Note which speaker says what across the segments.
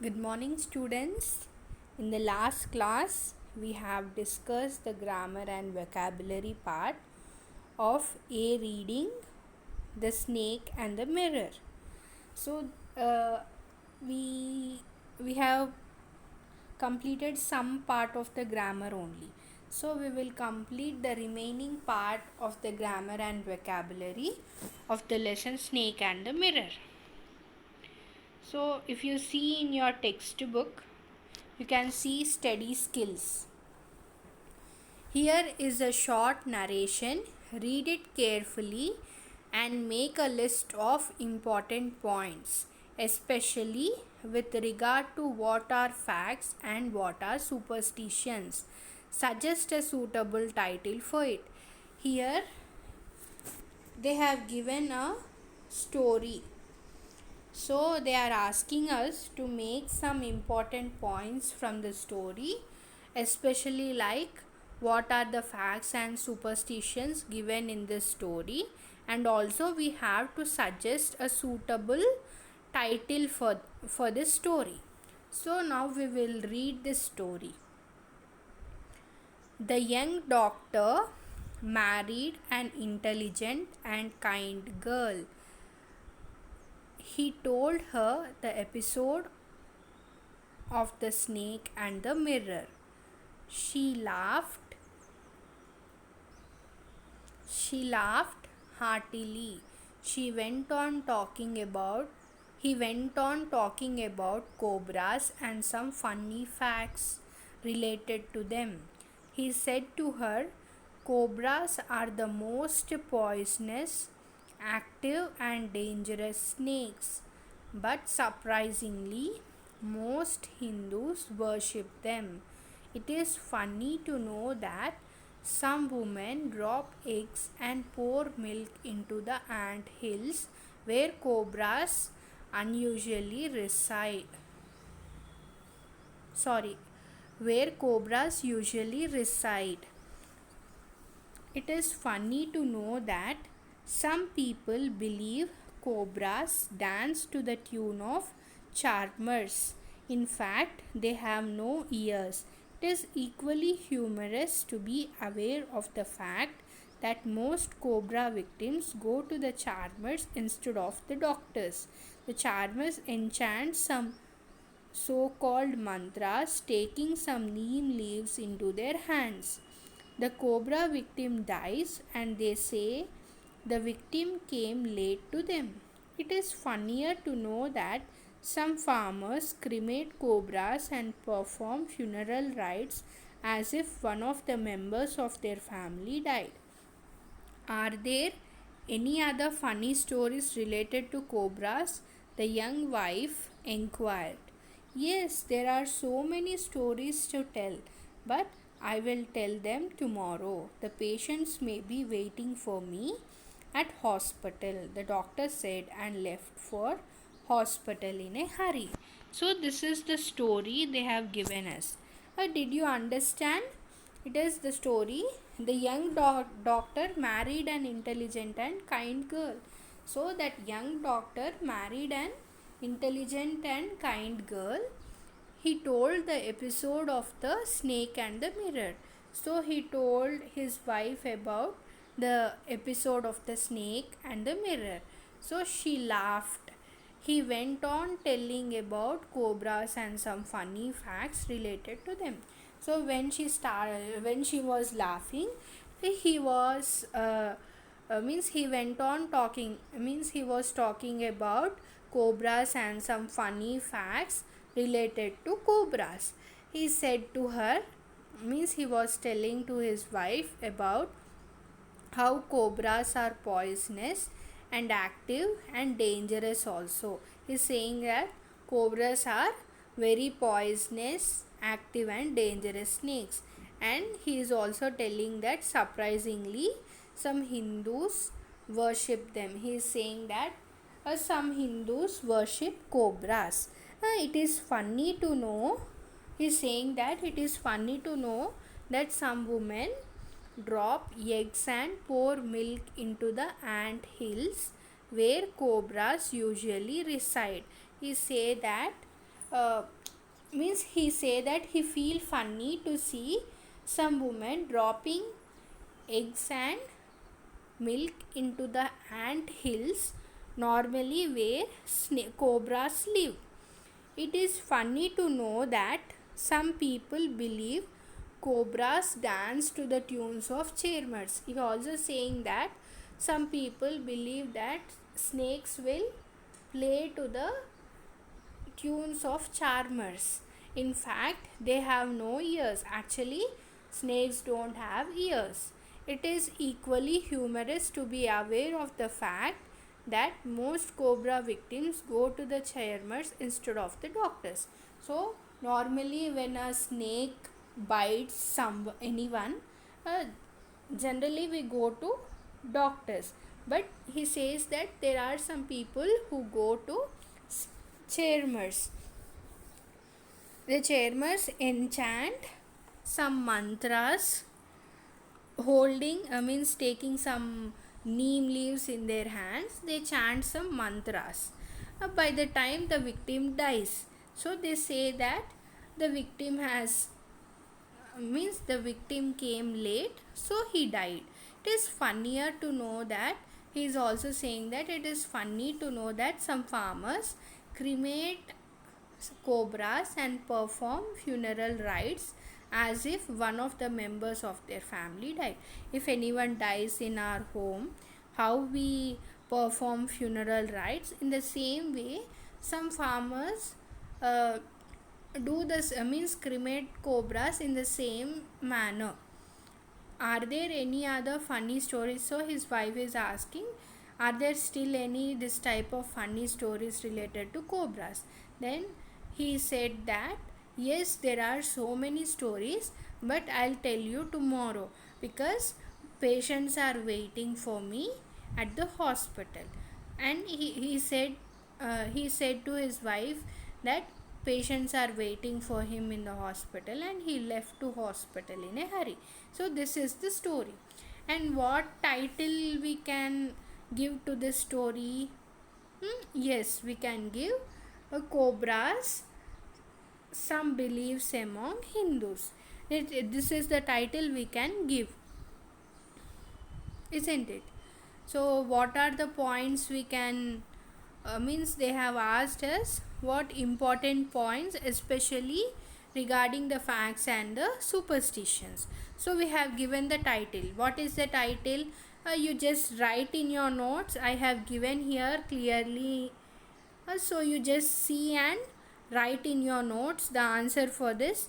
Speaker 1: Good morning, students. In the last class, we have discussed the grammar and vocabulary part of A reading, the snake, and the mirror. So, we we have completed some part of the grammar only. So, we will complete the remaining part of the grammar and vocabulary of the lesson snake and the mirror. So, if you see in your textbook, you can see study skills. Here is a short narration. Read it carefully and make a list of important points, especially with regard to what are facts and what are superstitions. Suggest a suitable title for it. Here they have given a story. So they are asking us to make some important points from the story, especially like what are the facts and superstitions given in this story, and also we have to suggest a suitable title for this story. So now we will read this story. The young doctor married an intelligent and kind girl. He told her the episode of the snake and the mirror. She laughed. She laughed heartily. She went on talking about He went on talking about cobras and some funny facts related to them. He said to her, cobras are the most poisonous, active, and dangerous snakes, but surprisingly, most Hindus worship them. It is funny to know that some women drop eggs and pour milk into the ant hills where cobras unusually reside. Sorry, where cobras usually reside. It is funny to know that some people believe cobras dance to the tune of charmers. In fact, they have no ears. It is equally humorous to be aware of the fact that most cobra victims go to the charmers instead of the doctors. The charmers enchant some so called mantras, taking some neem leaves into their hands. The cobra victim dies, and they say the victim came late to them. It is funnier to know that some farmers cremate cobras and perform funeral rites as if one of the members of their family died. Are there any other funny stories related to cobras? The young wife inquired. Yes, there are so many stories to tell, but I will tell them tomorrow. The patients may be waiting for me at hospital, the doctor said, and left for hospital in a hurry. So this is the story they have given us. Did you understand? It is the story. The young doctor married an intelligent and kind girl. So that young doctor married an intelligent and kind girl. He told the episode of the snake and the mirror. So he told his wife about the episode of the snake and the mirror. So she laughed. He went on telling about cobras and some funny facts related to them. So when she was laughing, he was means he went on talking, means he was talking about cobras and some funny facts related to cobras. He said to her, means he was telling to his wife about how cobras are poisonous and active and dangerous also. He is saying that cobras are very poisonous, active, and dangerous snakes. And he is also telling that surprisingly some Hindus worship them. He is saying that some Hindus worship cobras. It is funny to know, he is saying that it is funny to know that some women drop eggs and pour milk into the ant hills where cobras usually reside. He say that uh, means he say that he feel funny to see some women dropping eggs and milk into the ant hills normally where cobras live. It is funny to know that some people believe cobras dance to the tunes of charmers. He also saying that some people believe that snakes will play to the tunes of charmers. In fact, they have no ears. Actually, snakes don't have ears. It is equally humorous to be aware of the fact that most cobra victims go to the charmers instead of the doctors. So, normally when a snake bites anyone, uh, generally we go to doctors. But he says that there are some people who go to charmers. The charmers enchant some mantras holding, means taking some neem leaves in their hands. They chant some mantras by the time the victim dies. So they say that the victim has, means the victim came late, so he died. It is funnier to know that he is also saying that it is funny to know that some farmers cremate cobras and perform funeral rites as if one of the members of their family died. If anyone dies in our home, how we perform funeral rites, in the same way some farmers uh, do this, means cremate cobras in the same manner. Are there any other funny stories? So his wife is asking, are there still any this type of funny stories related to cobras? Then he said that yes, there are so many stories, but I'll tell you tomorrow because patients are waiting for me at the hospital. And he said to his wife that patients are waiting for him in the hospital, and he left to hospital in a hurry. So this is the story. And what title we can give to this story? Yes, we can give cobras, some beliefs among Hindus. This is the title we can give, isn't it? So what are the points we can, means they have asked us what important points, especially regarding the facts and the superstitions. So we have given the title. What is the title? You just write in your notes. I have given here clearly. So you just see and write in your notes the answer for this.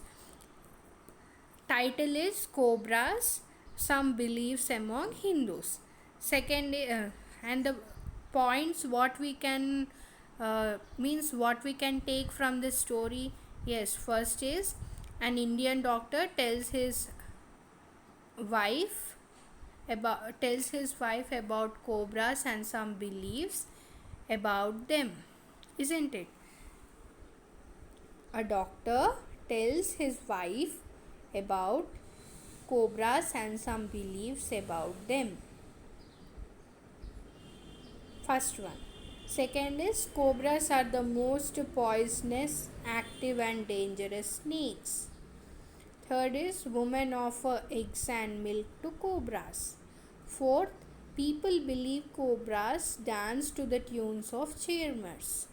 Speaker 1: Title is Cobras, some beliefs among Hindus. Second, and the points what we can, means what we can take from this story. Yes, first is an Indian doctor tells his wife about cobras and some beliefs about them, isn't it? A doctor tells his wife about cobras and some beliefs about them. First one. Second is cobras are the most poisonous, active and dangerous snakes. Third is women offer eggs and milk to cobras. Fourth, people believe cobras dance to the tunes of charmers.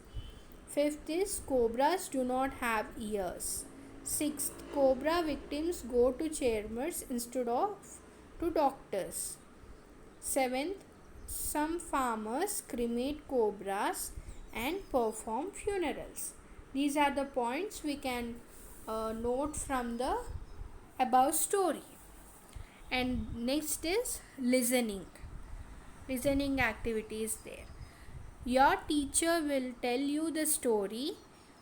Speaker 1: Fifth is cobras do not have ears. Sixth, cobra victims go to charmers instead of to doctors. Seventh, some farmers cremate cobras and perform funerals. These are the points we can note from the above story. And next is listening. Listening activity is there. Your teacher will tell you the story,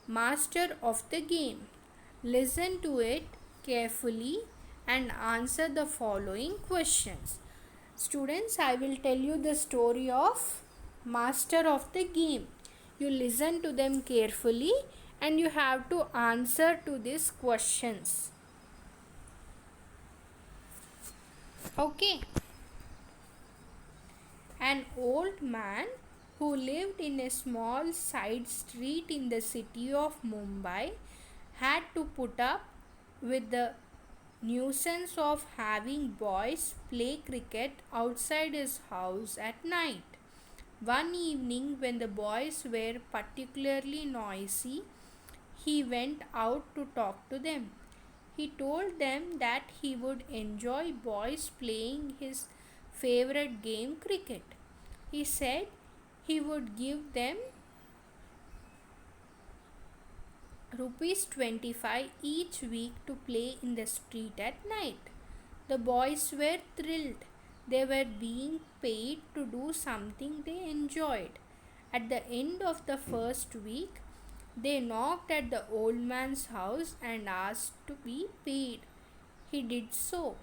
Speaker 1: Master of the Game. Listen to it carefully and answer the following questions. Students, I will tell you the story of Master of the Game. You listen to them carefully and you have to answer to these questions. Okay. An old man who lived in a small side street in the city of Mumbai, had to put up with the nuisance of having boys play cricket outside his house at night. One evening, when the boys were particularly noisy, he went out to talk to them. He told them that he would enjoy boys playing his favorite game, cricket. He said he would give them rupees 25 each week to play in the street at night. The boys were thrilled. They were being paid to do something they enjoyed. At the end of the first week, they knocked at the old man's house and asked to be paid. He did so.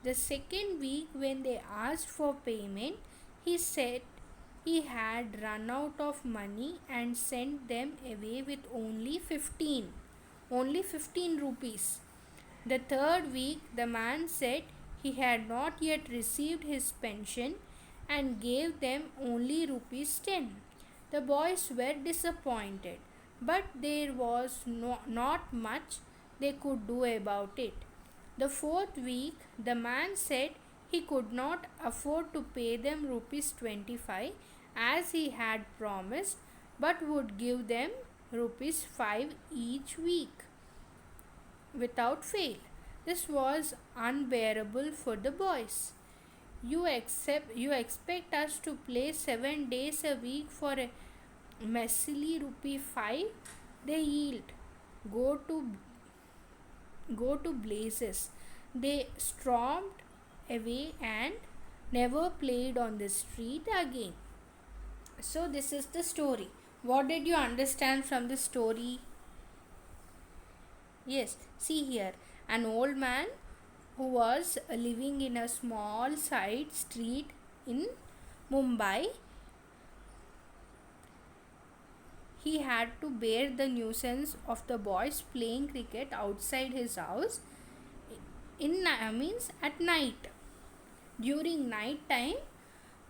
Speaker 1: The second week, when they asked for payment, he said he had run out of money and sent them away with only 15 rupees. The third week, the man said he had not yet received his pension and gave them only rupees 10. The boys were disappointed, but there was not much they could do about it. The fourth week, the man said he could not afford to pay them rupees 25 as he had promised, but would give them rupees 5 each week without fail. This was unbearable for the boys. You expect us to play 7 days a week for a messily rupee 5? They yelled. Go to go to blazes. They stormed away and never played on the street again. So this is the story. What did you understand from the story? Yes, see here, an old man who was living in a small side street in Mumbai, he had to bear the nuisance of the boys playing cricket outside his house at night. During night time,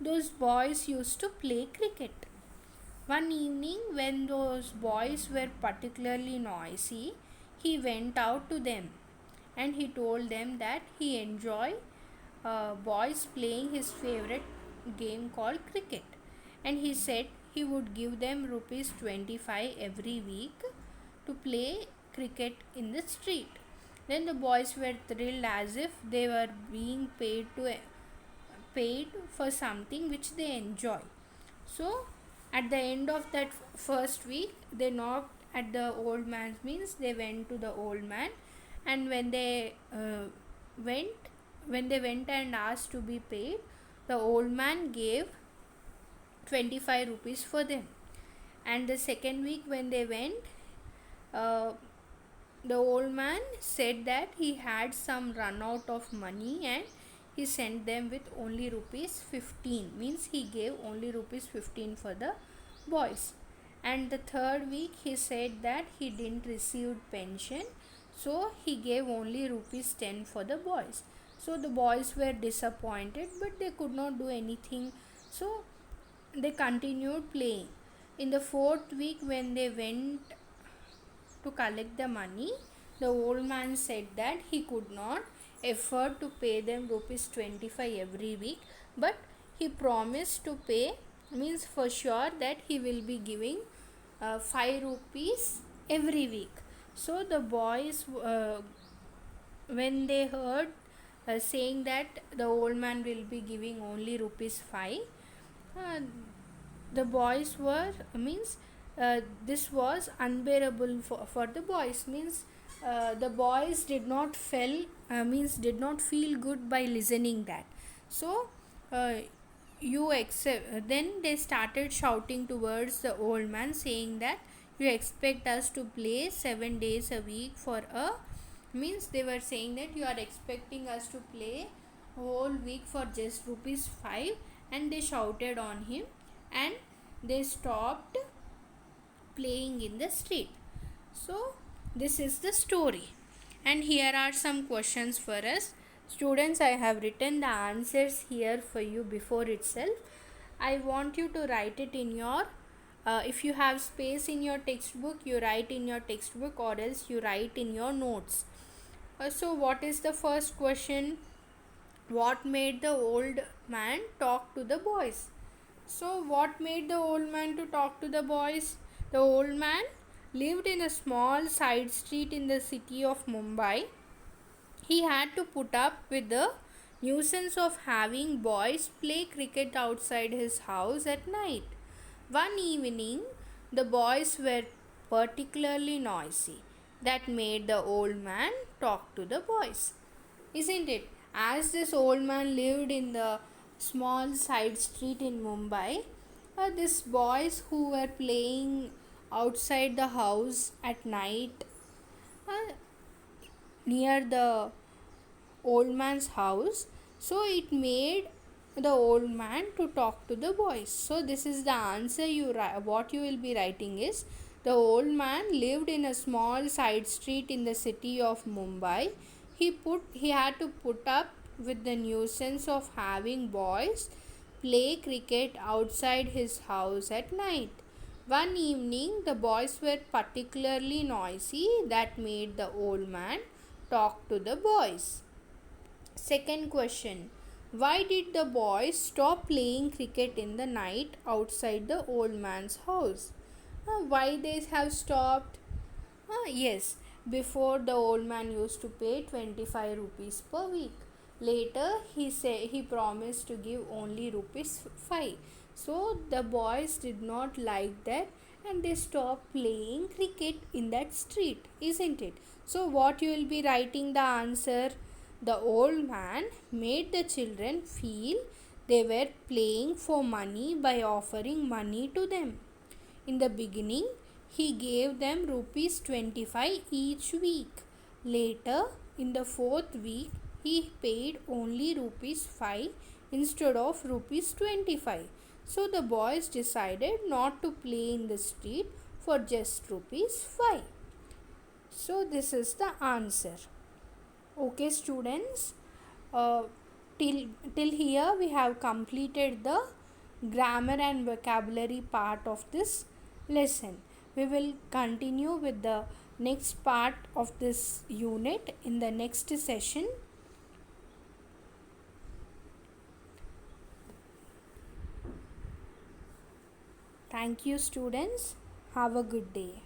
Speaker 1: those boys used to play cricket. One evening, when those boys were particularly noisy, he went out to them and he told them that he enjoyed boys playing his favorite game called cricket, and he said he would give them rupees 25 every week to play cricket in the street. Then the boys were thrilled as if they were being paid for something which they enjoy. So at the end of that first week, they knocked at the old man's, means they went to the old man, and when they went and asked to be paid, the old man gave 25 rupees for them. And the second week when they went, the old man said that he had some run out of money and he sent them with only rupees 15, means he gave only rupees 15 for the boys. And the third week he said that he didn't receive pension, so he gave only rupees 10 for the boys. So the boys were disappointed, but they could not do anything, so they continued playing. In the fourth week, when they went to collect the money, the old man said that he could not afford to pay them rupees 25 every week, but he promised to pay, means for sure, that he will be giving 5 rupees every week. So the boys, when they heard saying that the old man will be giving only rupees 5, the boys were, this was unbearable for the boys, means the boys did not feel good by listening that. So then they started shouting towards the old man, saying that you expect us to play 7 days a week for they were saying that you are expecting us to play whole week for just rupees 5, and they shouted on him and they stopped playing in the street. So this is the story, and here are some questions for us. Students, I have written the answers here for you before itself. I want you to write it in your if you have space in your textbook, you write in your textbook, or else you write in your notes. So what is the first question? What made the old man talk to the boys? So what made the old man to talk to the boys? The old man lived in a small side street in the city of Mumbai. He had to put up with the nuisance of having boys play cricket outside his house at night. One evening, the boys were particularly noisy. That made the old man talk to the boys. Isn't it? As this old man lived in the small side street in Mumbai, these boys who were playing outside the house at night uh, near the old man's house, so it made the old man to talk to the boys. So this is the answer. What you will be writing is, the old man lived in a small side street in the city of Mumbai. He had to put up with the nuisance of having boys play cricket outside his house at night. One evening the boys were particularly noisy. That made the old man talk to the boys. Second question: why did the boys stop playing cricket in the night outside the old man's house? Why they have stopped? Yes, before the old man used to pay 25 rupees per week. Later he promised to give only rupees 5. So the boys did not like that and they stopped playing cricket in that street, isn't it? So what you will be writing the answer? The old man made the children feel they were playing for money by offering money to them. In the beginning, he gave them rupees 25 each week. Later, in the fourth week, he paid only rupees 5 instead of rupees 25. So the boys decided not to play in the street for just rupees 5. So this is the answer. Okay, students, uh, till here we have completed the grammar and vocabulary part of this lesson. We will continue with the next part of this unit in the next session. Thank you, students. Have a good day.